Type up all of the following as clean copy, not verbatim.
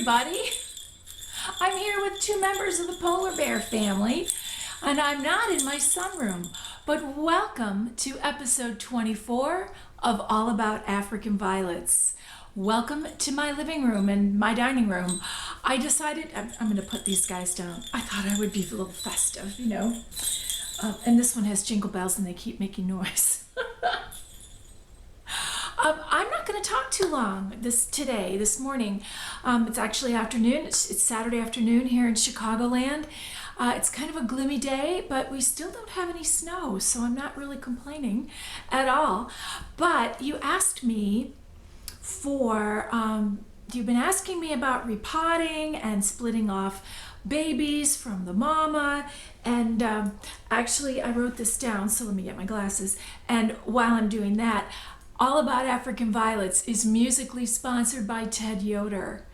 everybody. I'm here with two members of the polar bear family, and I'm not in my sunroom, but welcome to episode 24 of All About African Violets. Welcome to my living room and my dining room. I decided I'm going to put these guys down. I thought I would be a little festive, you know. And this one has jingle bells and they keep making noise. I'm not going to talk too long this morning. It's actually afternoon. It's Saturday afternoon here in Chicagoland. It's kind of a gloomy day, but we still don't have any snow, so I'm not really complaining at all. But you asked me you've been asking me about repotting and splitting off babies from the mama, and actually I wrote this down, so let me get my glasses. And while I'm doing that, All About African Violets is musically sponsored by Ted Yoder,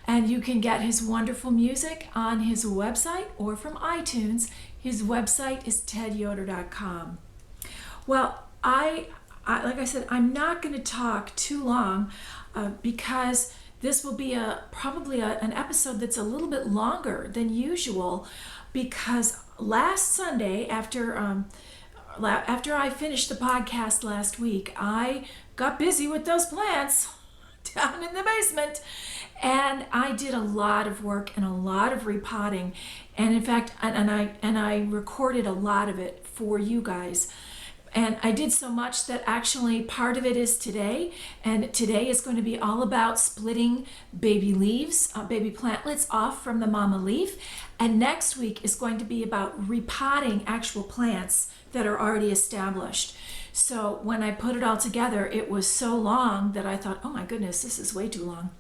and you can get his wonderful music on his website or from iTunes. His website is tedyoder.com. Well, like I said, I'm not going to talk too long because this will be probably an episode that's a little bit longer than usual, because last Sunday after I finished the podcast last week, I got busy with those plants down in the basement, and I did a lot of work and a lot of repotting, and in fact, and I recorded a lot of it for you guys. And I did so much that actually part of it is today, and today is going to be all about splitting baby leaves, baby plantlets off from the mama leaf, and next week is going to be about repotting actual plants that are already established. So when I put it all together, it was so long that I thought, oh my goodness, this is way too long.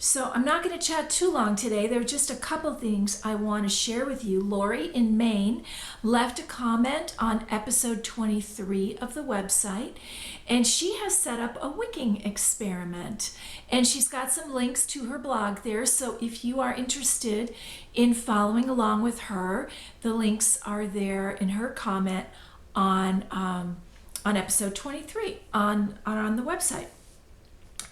So I'm not going to chat too long today. There are just a couple things I want to share with you. Lori in Maine left a comment on episode 23 of the website, and she has set up a wicking experiment. And she's got some links to her blog there, so if you are interested in following along with her, the links are there in her comment on episode 23 on the website.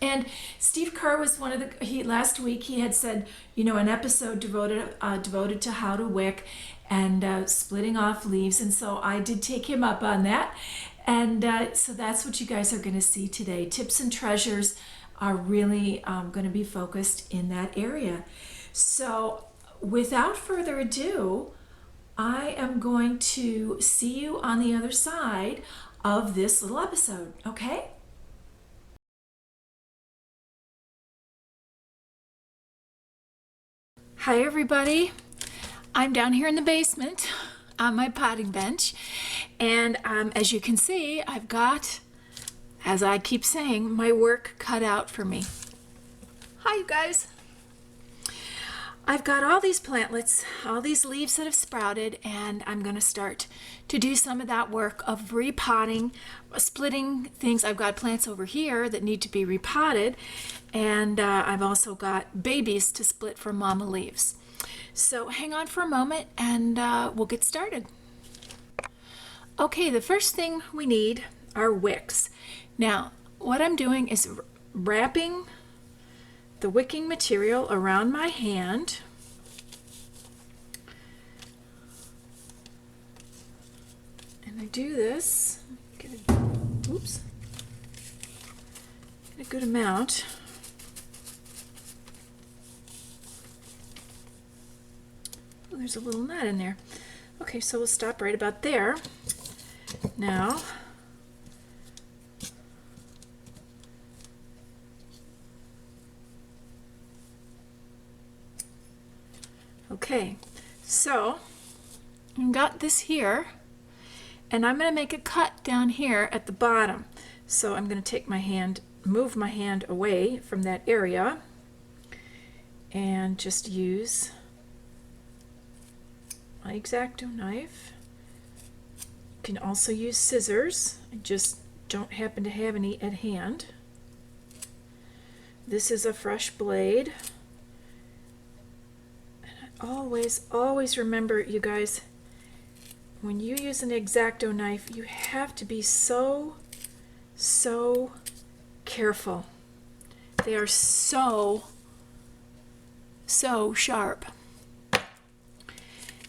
And Steve Kerr was last week he had said, an episode devoted to how to wick and splitting off leaves. And so I did take him up on that. And so that's what you guys are going to see today. Tips and treasures are really going to be focused in that area. So without further ado, I am going to see you on the other side of this little episode, okay? Hi everybody, I'm down here in the basement on my potting bench, and as you can see, I've got, as I keep saying, my work cut out for me. Hi you guys. I've got all these plantlets, all these leaves that have sprouted, and I'm going to start to do some of that work of repotting, splitting things. I've got plants over here that need to be repotted, and I've also got babies to split from mama leaves. So hang on for a moment and we'll get started. Okay, the first thing we need are wicks. Now, what I'm doing is wrapping the wicking material around my hand, and I do this, get a good amount. Oh, there's a little knot in there. Okay, so we'll stop right about there. Now, okay, so I've got this here, and I'm going to make a cut down here at the bottom. So I'm going to take my hand, move my hand away from that area, and just use my X-Acto knife. You can also use scissors. I just don't happen to have any at hand. This is a fresh blade. Always remember, you guys, when you use an X-Acto knife, you have to be so careful. They are so so sharp.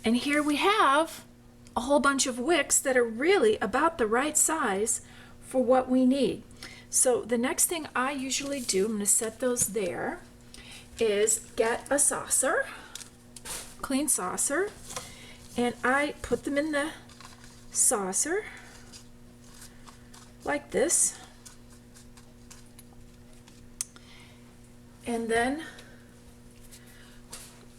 And here we have a whole bunch of wicks that are really about the right size for what we need. So the next thing I usually do, I'm going to set those there, is get a saucer, clean saucer, and I put them in the saucer like this. And then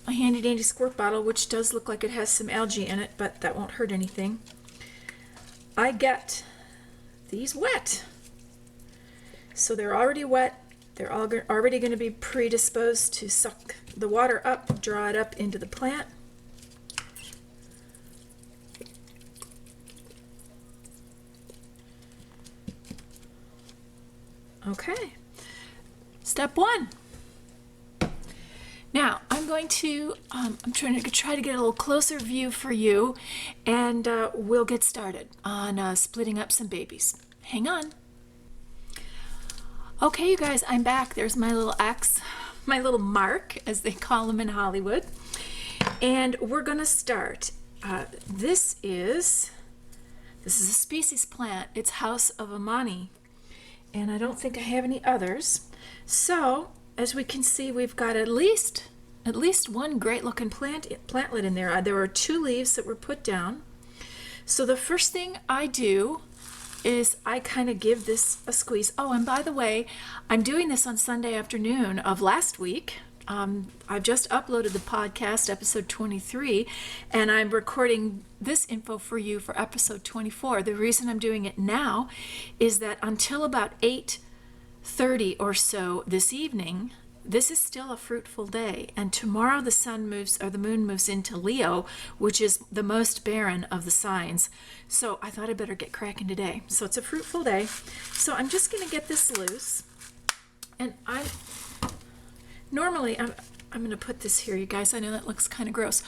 a handy dandy squirt bottle, which does look like it has some algae in it, but that won't hurt anything. I get these wet. So they're already wet. They're already going to be predisposed to suck the water up, draw it up into the plant. Okay. Step one. Now, I'm going to, I'm trying to try to get a little closer view for you, and we'll get started on splitting up some babies. Hang on. Okay, you guys, I'm back. There's my little X, my little mark, as they call them in Hollywood. And we're going to start. This is a species plant. It's House of Amani. And I don't think I have any others. So, as we can see, we've got at least one great looking plantlet in there. There are 2 leaves that were put down. So the first thing I do is I kind of give this a squeeze. Oh, and by the way, I'm doing this on Sunday afternoon of last week. I've just uploaded the podcast, episode 23, and I'm recording this info for you for episode 24. The reason I'm doing it now is that until about 8:30 or so this evening, this is still a fruitful day, and tomorrow the moon moves into Leo, which is the most barren of the signs. So I thought I'd better get cracking today. So it's a fruitful day. So I'm just going to get this loose, and I'm going to put this here, you guys. I know that looks kind of gross,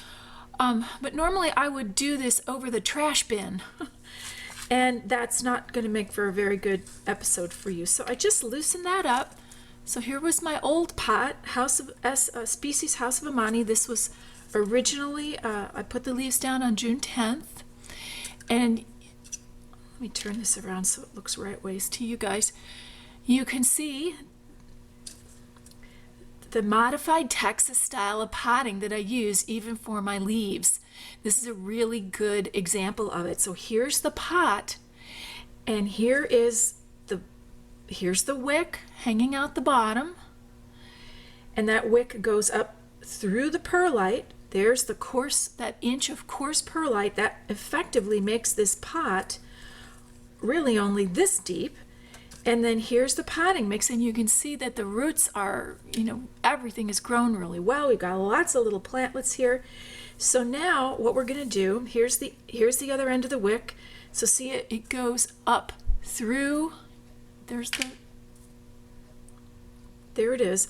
but normally I would do this over the trash bin. And that's not going to make for a very good episode for you. So I just loosened that up. So here was my old pot, species House of Amani. This was originally, I put the leaves down on June 10th. And let me turn this around so it looks right ways to you guys. You can see the modified Texas style of potting that I use even for my leaves. This is a really good example of it. So here's the pot, and here's the wick hanging out the bottom, and that wick goes up through the perlite. There's that inch of coarse perlite that effectively makes this pot really only this deep. And then here's the potting mix, and you can see that the roots are, everything is grown really well. We've got lots of little plantlets here. So now what we're going to do, here's the other end of the wick. So see it goes up through, there it is,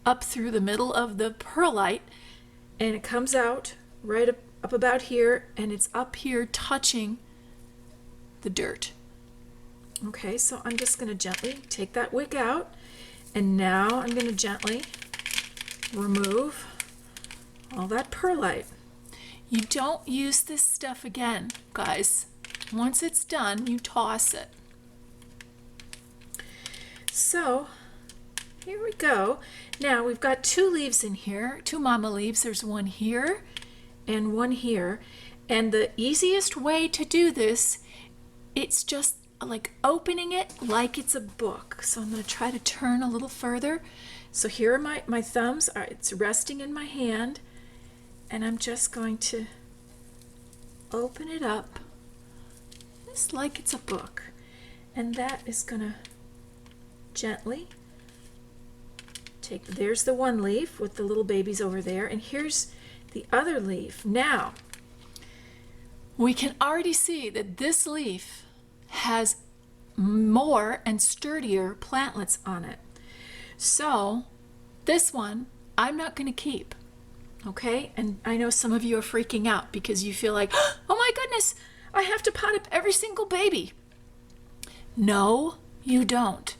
up through the middle of the perlite, and it comes out right up about here, and it's up here touching the dirt. Okay, so I'm just going to gently take that wick out, and now I'm going to gently remove all that perlite. You don't use this stuff again, guys. Once it's done, you toss it. So here we go. Now we've got 2 leaves in here, 2 mama leaves. There's one here and one here. And the easiest way to do this, it's just like opening it like it's a book. So I'm going to try to turn a little further. So here are my thumbs. It's resting in my hand, and I'm just going to open it up just like it's a book. And that is going to gently there's the one leaf with the little babies over there, and here's the other leaf. Now we can already see that this leaf has more and sturdier plantlets on it. So this one I'm not going to keep. Okay? And I know some of you are freaking out because you feel like, oh my goodness, I have to pot up every single baby. No, you don't.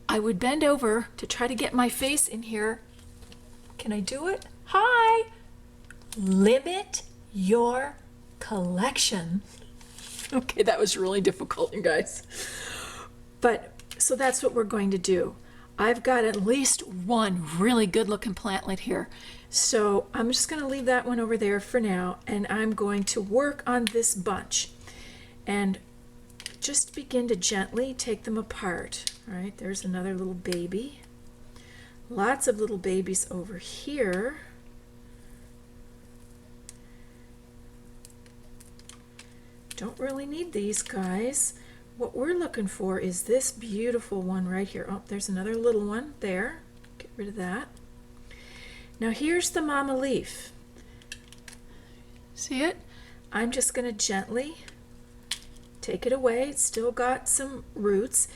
I would bend over to try to get my face in here Can I do it? Hi! Limit your collection. Okay, that was really difficult, you guys. But, so that's what we're going to do. I've got at least one really good looking plantlet here. So I'm just going to leave that one over there for now, and I'm going to work on this bunch. And just begin to gently take them apart. All right, there's another little baby. Lots of little babies over here. Don't really need these guys. What we're looking for is this beautiful one right here. Oh, there's another little one there. Get rid of that. Now here's the mama leaf. See it? I'm just going to gently take it away. It's still got some roots.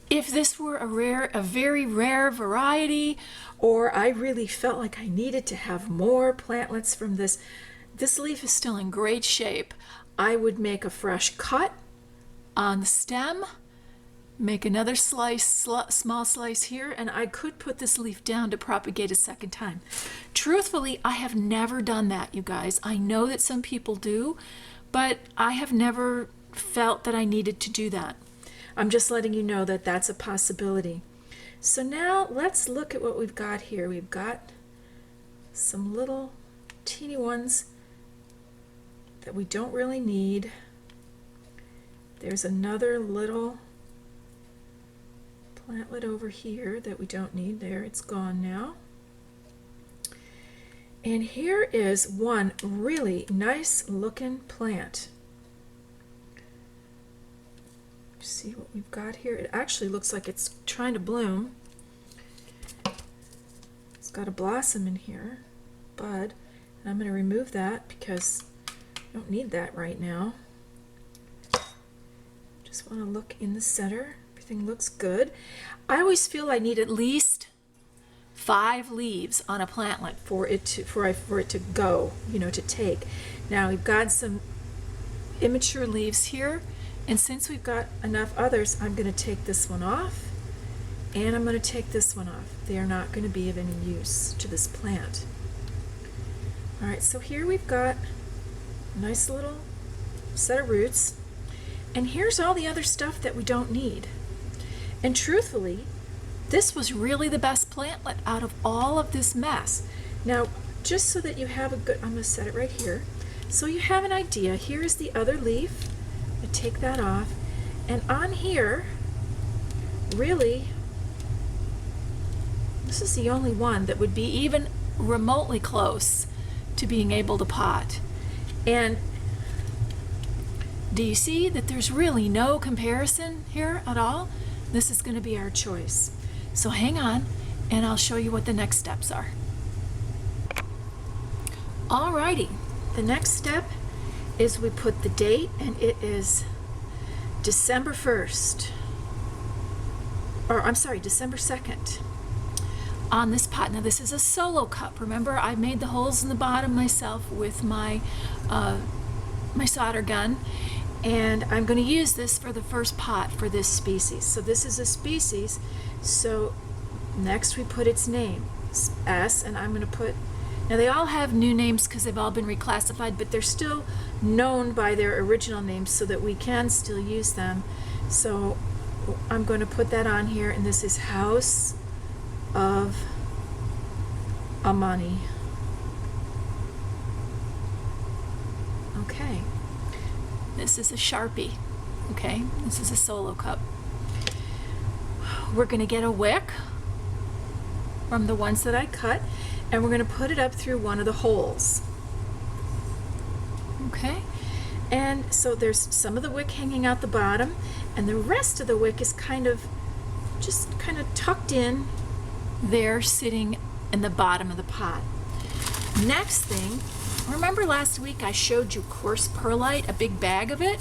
If this were a very rare variety, or I really felt like I needed to have more plantlets from this leaf is still in great shape. I would make a fresh cut on the stem, make another slice, small slice here, and I could put this leaf down to propagate a second time. Truthfully, I have never done that, you guys. I know that some people do, but I have never felt that I needed to do that. I'm just letting you know that that's a possibility. So now let's look at what we've got here. We've got some little teeny ones that we don't really need. There's another little plantlet over here that we don't need. There, it's gone now. And here is one really nice looking plant. See what we've got here? It actually looks like it's trying to bloom. It's got a blossom in here, bud. And I'm going to remove that because I don't need that right now. Just want to look in the center. Everything looks good. I always feel I need at least 5 leaves on a plantlet for it to go, to take. Now we've got some immature leaves here, and since we've got enough others, I'm going to take this one off, and I'm going to take this one off. They are not going to be of any use to this plant. All right, so here we've got a nice little set of roots, and here's all the other stuff that we don't need. And truthfully, this was really the best plantlet out of all of this mess. Now, just so that you have a good, I'm going to set it right here, so you have an idea. Here is the other leaf. I take that off, and on here, really, this is the only one that would be even remotely close to being able to pot. And do you see that there's really no comparison here at all? This is going to be our choice. So hang on, and I'll show you what the next steps are. Alrighty, the next step is we put the date, and it is December 1st, or I'm sorry, December 2nd on this pot. Now this is a solo cup. Remember, I made the holes in the bottom myself with my my solder gun, and I'm going to use this for the first pot for this species. So this is a species, so next we put its name, S, and I'm going to put, now they all have new names because they've all been reclassified, but they're still known by their original names so that we can still use them. So I'm going to put that on here, and this is House of Amani. Okay. This is a Sharpie. Okay, this is a solo cup. We're going to get a wick from the ones that I cut, and we're going to put it up through one of the holes. Okay, and so there's some of the wick hanging out the bottom, and the rest of the wick is just kind of tucked in there, sitting in the bottom of the pot. Next thing, remember last week I showed you coarse perlite, a big bag of it?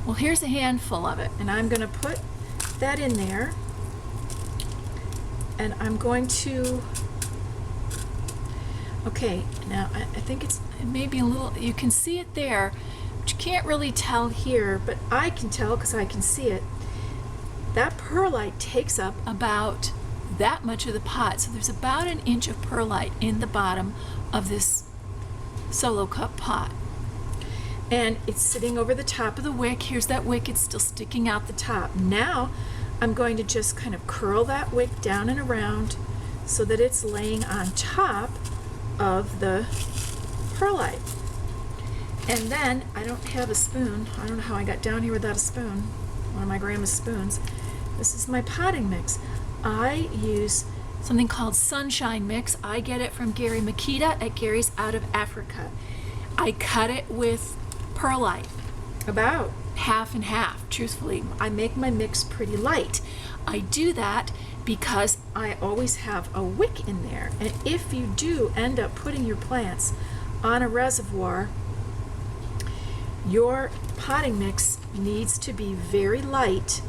Well, here's a handful of it, and I'm going to put that in there, and I'm going to, okay, now I think it may be a little, you can see it there, but you can't really tell here, but I can tell because I can see it. That perlite takes up about that much of the pot. So there's about an inch of perlite in the bottom of this Solo Cup pot. And it's sitting over the top of the wick. Here's that wick, it's still sticking out the top. Now I'm going to just kind of curl that wick down and around so that it's laying on top of the perlite. And then, I don't have a spoon. I don't know how I got down here without a spoon. One of my grandma's spoons. This is my potting mix. I use something called Sunshine Mix. I get it from Gary Makita at Gary's Out of Africa. I cut it with perlite, about half and half, truthfully. I make my mix pretty light. I do that because I always have a wick in there. And if you do end up putting your plants on a reservoir, your potting mix needs to be very light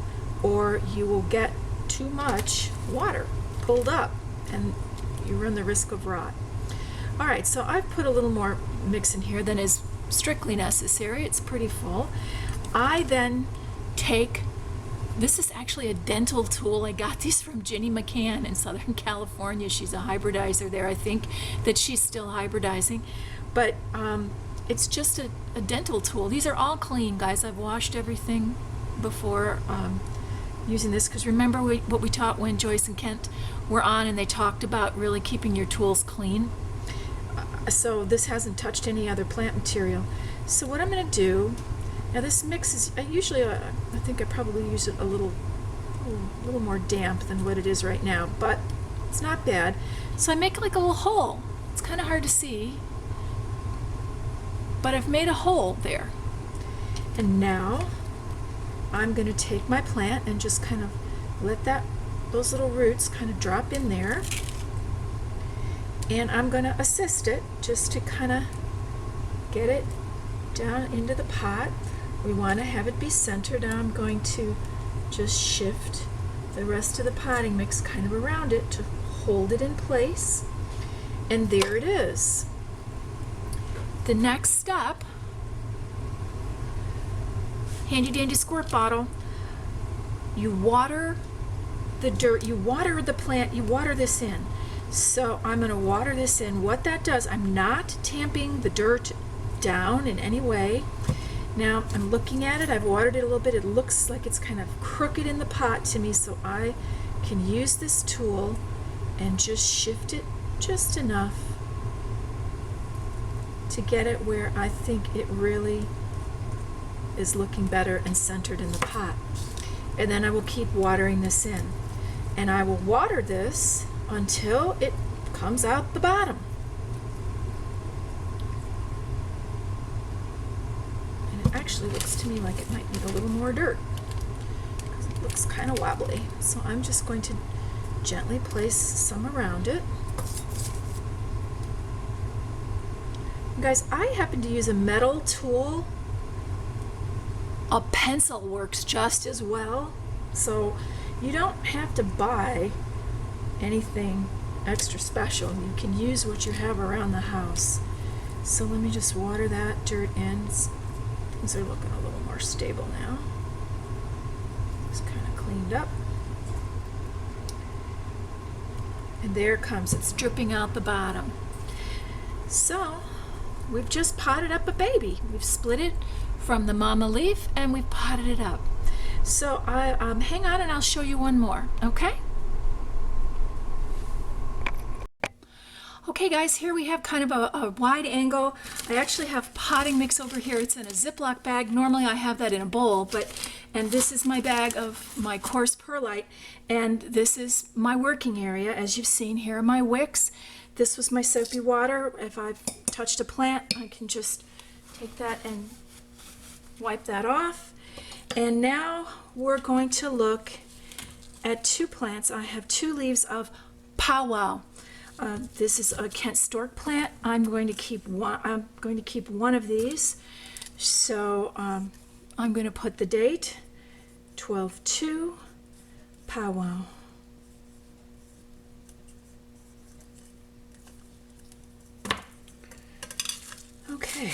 or you will get too much water pulled up and you run the risk of rot. All right, so I've put a little more mix in here than is strictly necessary. It's pretty full. I then take, this is actually a dental tool. I got these from Ginny McCann in Southern California. She's a hybridizer there. I think that she's still hybridizing. But it's just a dental tool. These are all clean, guys. I've washed everything before using this, because remember what we taught when Joyce and Kent were on, and they talked about really keeping your tools clean. So this hasn't touched any other plant material. So what I'm going to do, now this mix is, I think I probably use it a little more damp than what it is right now, but it's not bad. So I make like a little hole. It's kind of hard to see, but I've made a hole there. And now I'm going to take my plant and just kind of let those little roots kind of drop in there. And I'm going to assist it just to kind of get it down into the pot. We want to have it be centered. Now I'm going to just shift the rest of the potting mix kind of around it to hold it in place. And there it is. The next step, handy dandy squirt bottle, you water the dirt, you water the plant, you water this in. So I'm going to water this in. What that does, I'm not tamping the dirt down in any way. Now I'm looking at it, I've watered it a little bit. It looks like it's kind of crooked in the pot to me, so I can use this tool and just shift it just enough to get it where I think it really is looking better and centered in the pot. And then I will keep watering this in. And I will water this until it comes out the bottom. And it actually looks to me like it might need a little more dirt because it looks kind of wobbly. So I'm just going to gently place some around it. And guys, I happen to use a metal tool. A pencil works just as well. So you don't have to buy anything extra special. You can use what you have around the house. So let me just water that dirt in. Things are looking a little more stable now. It's kind of cleaned up. And there it comes. It's dripping out the bottom. So we've just potted up a baby. We've split it from the mama leaf and we've potted it up. So hang on and I'll show you one more, okay? Okay guys, here we have kind of a wide angle. I actually have potting mix over here. It's in a Ziploc bag. Normally I have that in a bowl, and this is my bag of my coarse perlite, and this is my working area. As you've seen, here are my wicks. This was my soapy water. If I've touched a plant, I can just take that and wipe that off. And now we're going to look at two plants. I have two leaves of powwow. This is a Kent Stork plant. I'm going to keep one of these. So I'm going to put the date 12/2 powwow. Okay.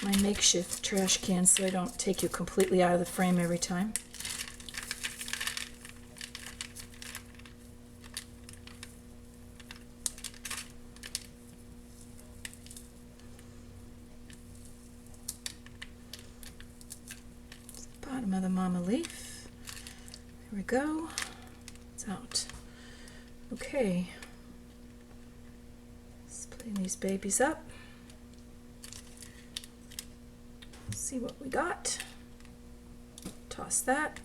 My my makeshift trash can so I don't take you completely out of the frame every time. Bottom of the mama leaf. There we go. It's out. Okay. Splitting these babies up. See what we got. Toss that.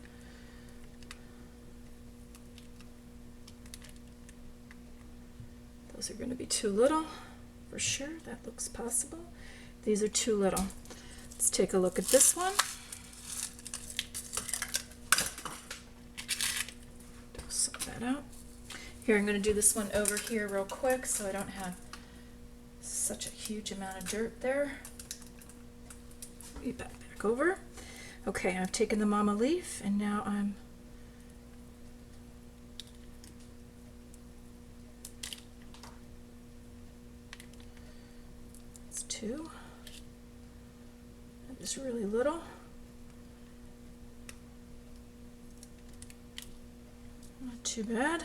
Those are going to be too little for sure. That looks possible. These are too little. Let's take a look at this one. Sort that out. Here, I'm going to do this one over here real quick so I don't have such a huge amount of dirt there. Back over. Okay, I've taken the mama leaf and now I'm it's two. That is really little. Not too bad.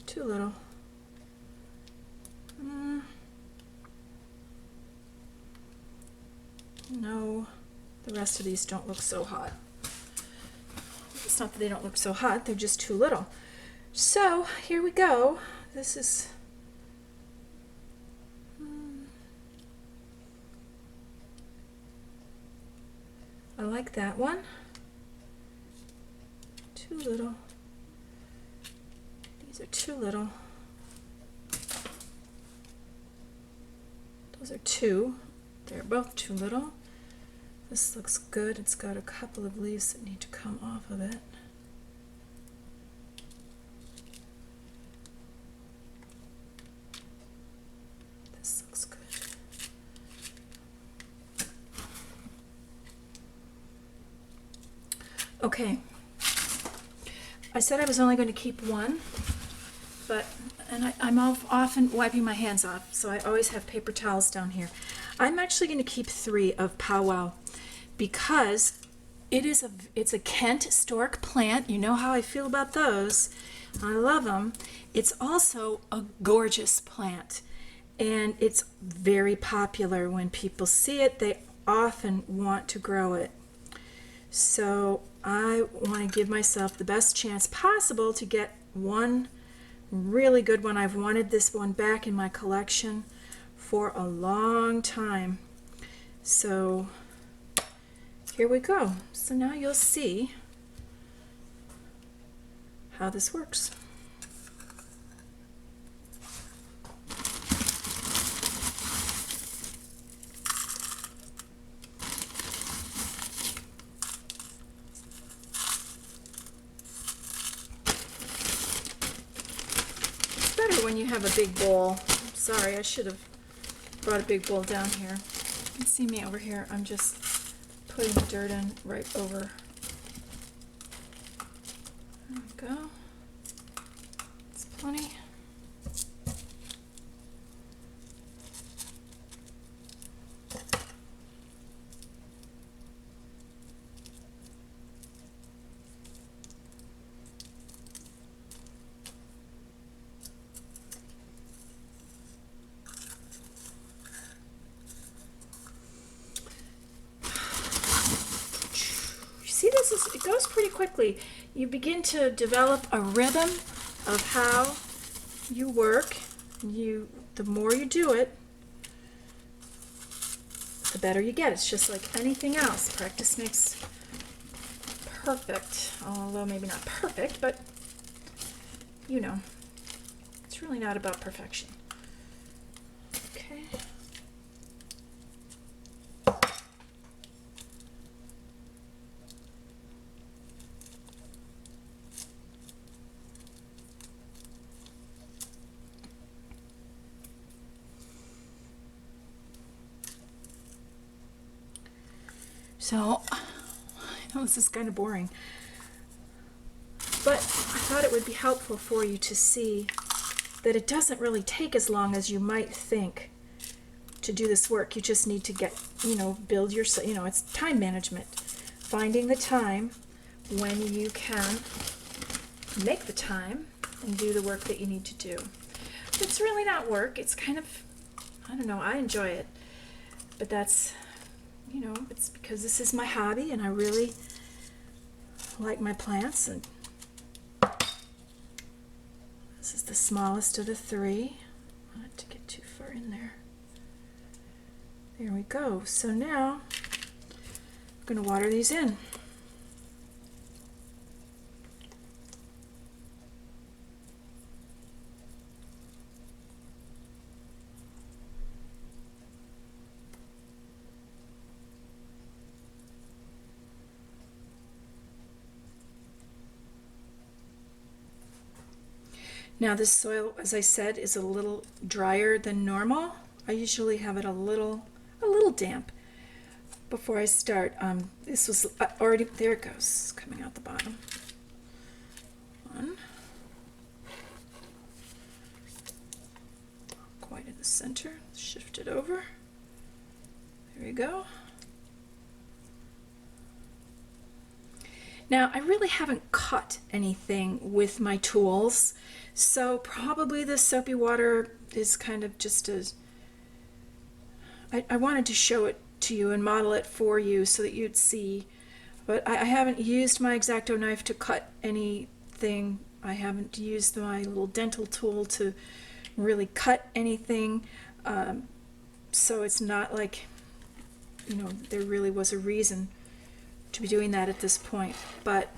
Too little. No, the rest of these don't look so hot. It's not that they don't look so hot, they're just too little. So here we go. This is I like that one. Too little. These are too little. Those are two. They're both too little. This looks good. It's got a couple of leaves that need to come off of it. This looks good. Okay. I said I was only going to keep one. I'm often wiping my hands off, so I always have paper towels down here. I'm actually going to keep 3 of Powwow because it's a Kent stork plant. You know how I feel about those. I love them. It's also a gorgeous plant, and it's very popular. When people see it, they often want to grow it. So I want to give myself the best chance possible to get one really good one. I've wanted this one back in my collection for a long time. So here we go. So now you'll see how this works. When you have a big bowl. Sorry, I should have brought a big bowl down here. You can see me over here. I'm just putting the dirt in right over. There we go. It's plenty. It goes pretty quickly. You begin to develop a rhythm of how you work. The more you do it, the better you get. It's just like anything else. Practice makes perfect, although maybe not perfect, but you know, it's really not about perfection. Okay. So know this is kind of boring, but I thought it would be helpful for you to see that it doesn't really take as long as you might think to do this work. You just need to get, build your, it's time management. Finding the time when you can make the time and do the work that you need to do. It's really not work. It's kind of, I don't know, I enjoy it. But that's, it's because this is my hobby and I really like my plants. And this is the smallest of the three. Not to get too far in there. There we go. So now I'm going to water these in. Now this soil, as I said, is a little drier than normal. I usually have it a little damp before I start. This was already, there it goes, coming out the bottom. One. Quite in the center, shift it over. There you go. Now, I really haven't cut anything with my tools, so probably the soapy water is kind of just I wanted to show it to you and model it for you so that you'd see, but I haven't used my X-Acto knife to cut anything. I haven't used my little dental tool to really cut anything, so it's not like, there really was a reason to be doing that at this point, but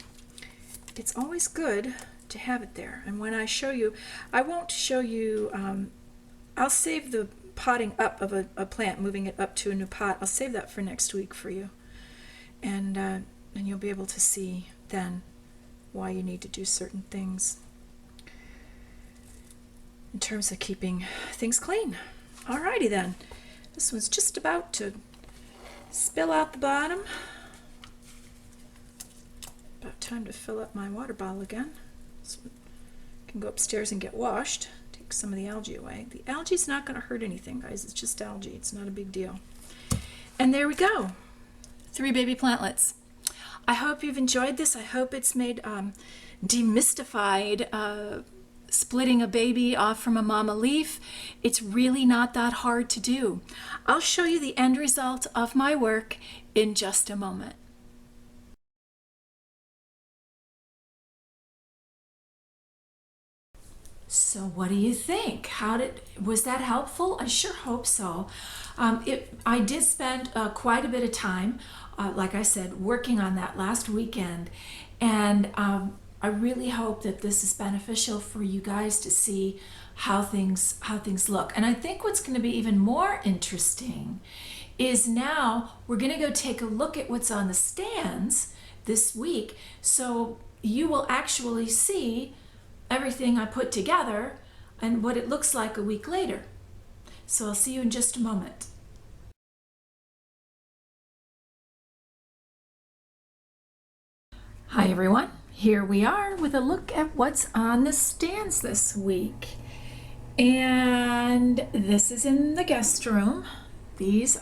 it's always good to have it there. And when I show you, I won't show you, I'll save the potting up of a plant, moving it up to a new pot. I'll save that for next week for you, and you'll be able to see then why you need to do certain things in terms of keeping things clean. Alrighty then, this one's just about to spill out the bottom. About time to fill up my water bottle again. So I can go upstairs and get washed. Take some of the algae away. The algae's not going to hurt anything, guys. It's just algae. It's not a big deal. And there we go. 3 baby plantlets. I hope you've enjoyed this. I hope it's made demystified splitting a baby off from a mama leaf. It's really not that hard to do. I'll show you the end result of my work in just a moment. So what do you think? Was that helpful? I sure hope so. I did spend quite a bit of time, like I said, working on that last weekend, and I really hope that this is beneficial for you guys to see how things look. And I think what's going to be even more interesting is now we're going to go take a look at what's on the stands this week, so you will actually see everything I put together and what it looks like a week later. So I'll see you in just a moment. Hi everyone, here we are with a look at what's on the stands this week. And this is in the guest room. This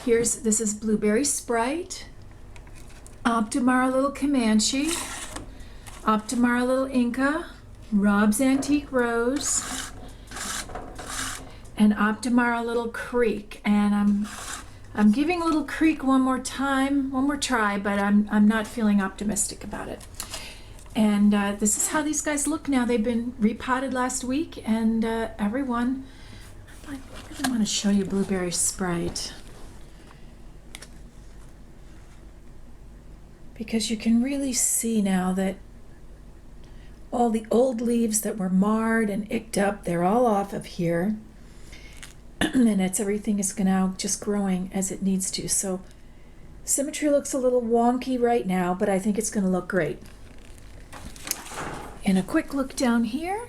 is Blueberry Sprite, Optimara Little Comanche, Optimara Little Inca, Rob's Antique Rose, and Optimara Little Creek. And I'm giving Little Creek one more try, but I'm not feeling optimistic about it. And this is how these guys look now. They've been repotted last week, and everyone, I really want to show you Blueberry Sprite, because you can really see now that all the old leaves that were marred and icked up, they're all off of here. And everything is now just growing as it needs to. So symmetry looks a little wonky right now, but I think it's going to look great. And a quick look down here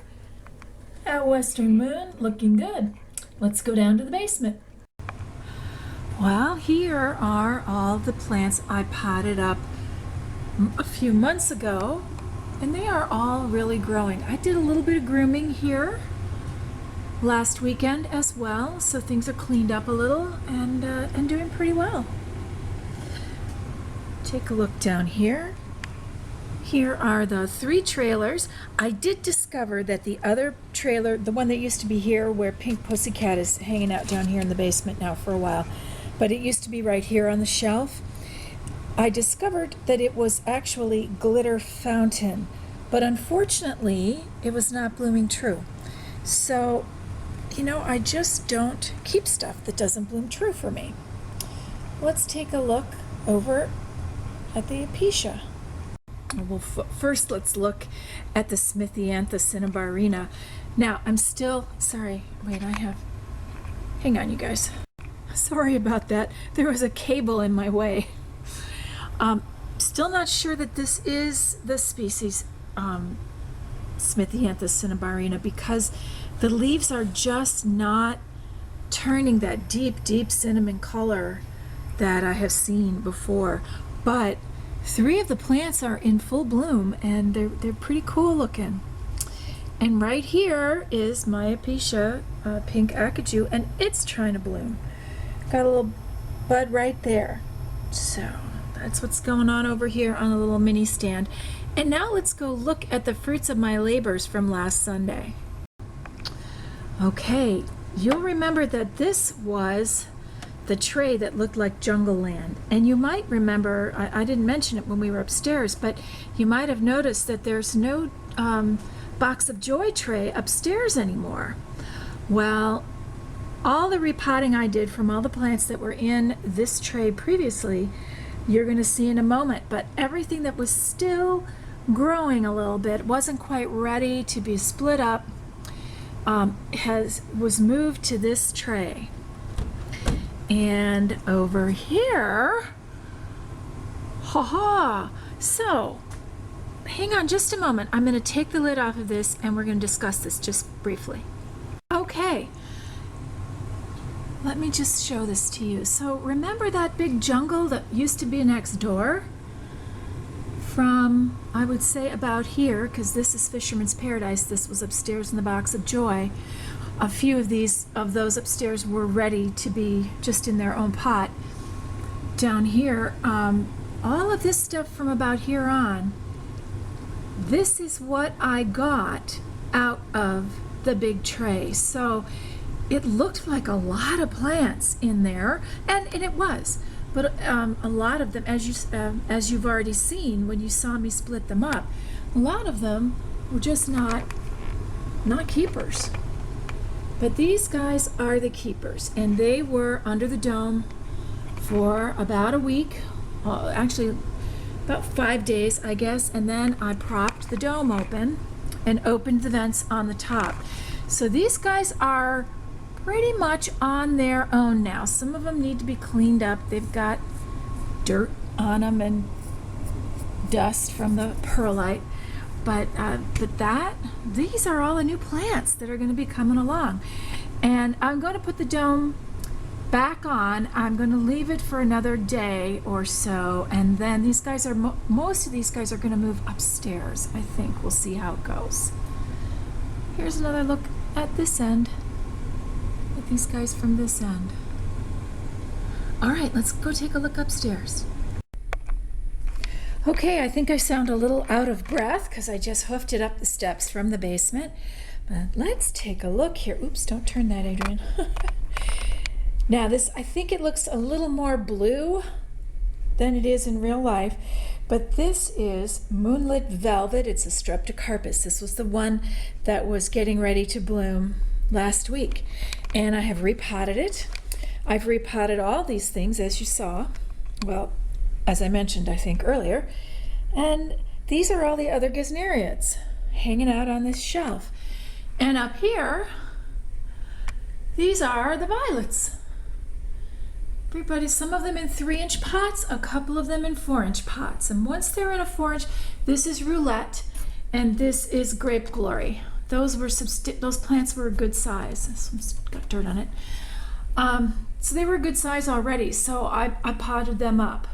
at Western Moon, looking good. Let's go down to the basement. Well, here are all the plants I potted up a few months ago, and they are all really growing. I did a little bit of grooming here last weekend as well, so things are cleaned up a little and doing pretty well. Take a look down here. Here are the 3 trailers. I did discover that the other trailer, the one that used to be here where Pink Pussycat is hanging out down here in the basement now for a while, but it used to be right here on the shelf. I discovered that it was actually Glitter Fountain, but unfortunately it was not blooming true. So, you know, I just don't keep stuff that doesn't bloom true for me. Let's take a look over at the Apiaceae. Well, first let's look at the Smithiantha cinnabarina. Now, I'm still, sorry, wait, hang on you guys. Sorry about that. There was a cable in my way. Still not sure that this is the species Smithiantha cinnabarina because the leaves are just not turning that deep cinnamon color that I have seen before. But 3 of the plants are in full bloom and they're pretty cool looking. And right here is my Apiaceae pink acajou, and it's trying to bloom. Got a little bud right there. So that's what's going on over here on a little mini stand. And now let's go look at the fruits of my labors from last Sunday. Okay, you'll remember that this was the tray that looked like Jungle Land. And you might remember, I didn't mention it when we were upstairs, but you might have noticed that there's no Box of Joy tray upstairs anymore. Well, all the repotting I did from all the plants that were in this tray previously, you're going to see in a moment, but everything that was still growing a little bit, wasn't quite ready to be split up, was moved to this tray. And over here, so hang on just a moment. I'm going to take the lid off of this and we're going to discuss this just briefly. Okay, let me just show this to you. So remember that big jungle that used to be next door? From, I would say, about here, because this is Fisherman's Paradise. This was upstairs in the Box of Joy. A few of those upstairs were ready to be just in their own pot. Down here, all of this stuff from about here on, this is what I got out of the big tray. So it looked like a lot of plants in there, and it was. But a lot of them, as you've already seen when you saw me split them up, a lot of them were just not keepers. But these guys are the keepers, and they were under the dome for about a week, actually about 5 days, I guess, and then I propped the dome open and opened the vents on the top. So these guys are pretty much on their own now. Some of them need to be cleaned up. They've got dirt on them and dust from the perlite. But these are all the new plants that are going to be coming along. And I'm going to put the dome back on. I'm going to leave it for another day or so. And then these guys are, most of these guys are going to move upstairs, I think. We'll see how it goes. Here's another look at this end. At these guys from this end. All right, let's go take a look upstairs. Okay, I think I sound a little out of breath because I just hoofed it up the steps from the basement. But let's take a look here. Oops, don't turn that, Adrian. Now this, I think it looks a little more blue than it is in real life, but this is Moonlit Velvet. It's a Streptocarpus. This was the one that was getting ready to bloom last week. And I have repotted it. I've repotted all these things, as you saw. Well, as I mentioned, I think earlier. And these are all the other Gesneriads hanging out on this shelf. And up here, these are the violets. Everybody, some of them in 3-inch pots, a couple of them in 4-inch pots. And once they're in a 4-inch, this is Roulette, and this is Grape Glory. Those plants were a good size. This one's got dirt on it. So they were a good size already, so I potted them up.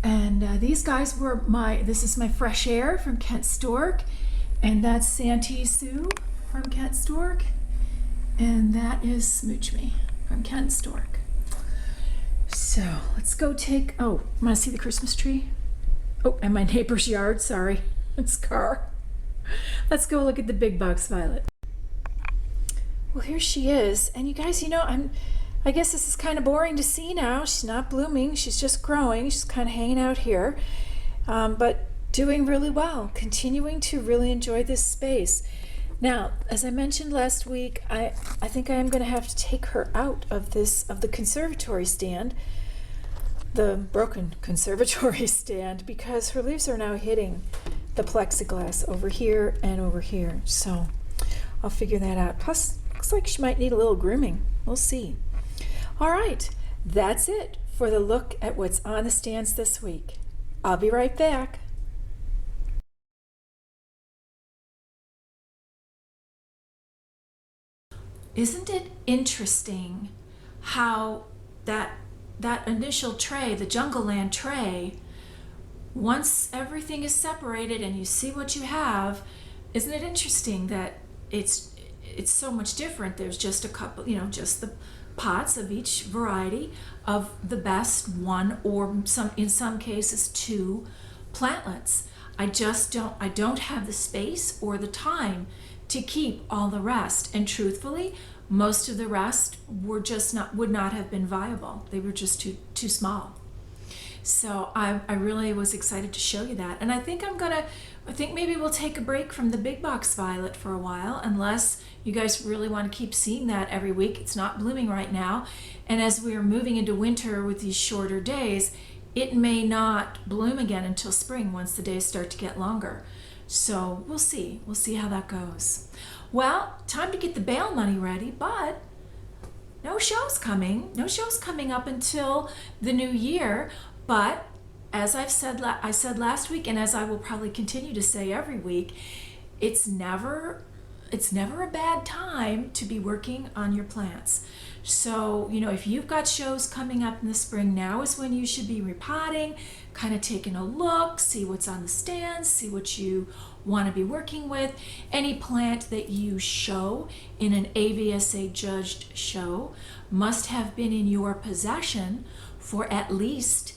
And these guys were this is my Fresh Air from Kent Stork, and that's Santee Sue from Kent Stork, and that is Smooch Me from Kent Stork. So let's go want to see the Christmas tree? Oh, and my neighbor's yard, sorry, it's car. Let's go look at the big box violet. Well, here she is, and you guys, I guess this is kind of boring to see now. She's not blooming, she's just growing, she's kind of hanging out here, but doing really well, continuing to really enjoy this space. Now, as I mentioned last week, I think I am going to have to take her out of the conservatory stand, the broken conservatory stand, because her leaves are now hitting the plexiglass over here and over here. So I'll figure that out. Plus, looks like she might need a little grooming. We'll see. All right, that's it for the look at what's on the stands this week. I'll be right back. Isn't it interesting how that initial tray, the Jungleland tray, once everything is separated and you see what you have, isn't it interesting that it's so much different? There's just a couple, just the pots of each variety of the best one, or in some cases 2 plantlets. I don't have the space or the time to keep all the rest, and truthfully, most of the rest would not have been viable. They were just too small. So I really was excited to show you that, and I think maybe we'll take a break from the big box violet for a while, unless you guys really want to keep seeing that every week. It's not blooming right now, and as we're moving into winter with these shorter days, it may not bloom again until spring once the days start to get longer. So we'll see how that goes. Well, time to get the bail money ready, but no shows coming up until the new year. But as I said last week, and as I will probably continue to say every week, it's never a bad time to be working on your plants. So, if you've got shows coming up in the spring, now is when you should be repotting, kind of taking a look, see what's on the stands, see what you want to be working with. Any plant that you show in an AVSA judged show must have been in your possession for at least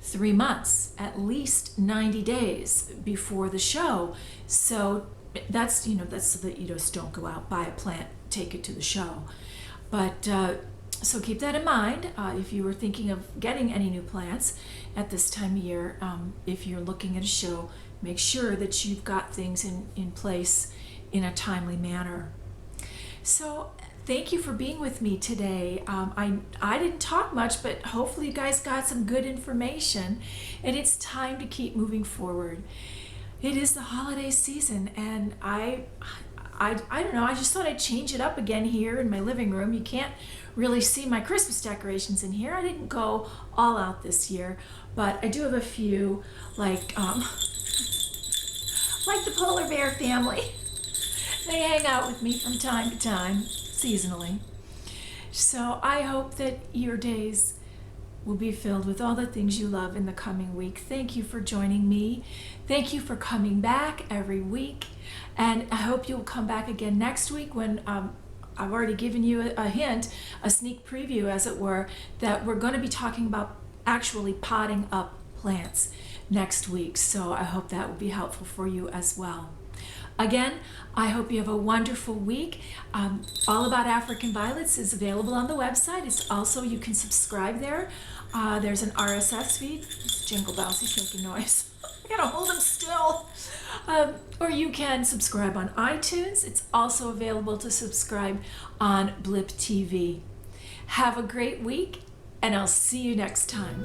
3 months, at least 90 days before the show. So that's so that you just don't go out, buy a plant, take it to the show. But so keep that in mind if you were thinking of getting any new plants at this time of year. If you're looking at a show, make sure that you've got things in place in a timely manner. So thank you for being with me today. I didn't talk much, but hopefully you guys got some good information, and it's time to keep moving forward. It is the holiday season, and I don't know, I just thought I'd change it up again here in my living room. You can't really see my Christmas decorations in here. I didn't go all out this year, but I do have a few, like the polar bear family. They hang out with me from time to time, seasonally. So I hope that your days will be filled with all the things you love in the coming week. Thank you for joining me. Thank you for coming back every week. And I hope you'll come back again next week when I've already given you a hint, a sneak preview as it were, that we're going to be talking about actually potting up plants next week. So I hope that will be helpful for you as well. Again, I hope you have a wonderful week. All About African Violets is available on the website. It's also, you can subscribe there. There's an RSS feed. It's Jingle Bells, he's making noise. I gotta hold him still. Or you can subscribe on iTunes. It's also available to subscribe on Blip TV. Have a great week, and I'll see you next time.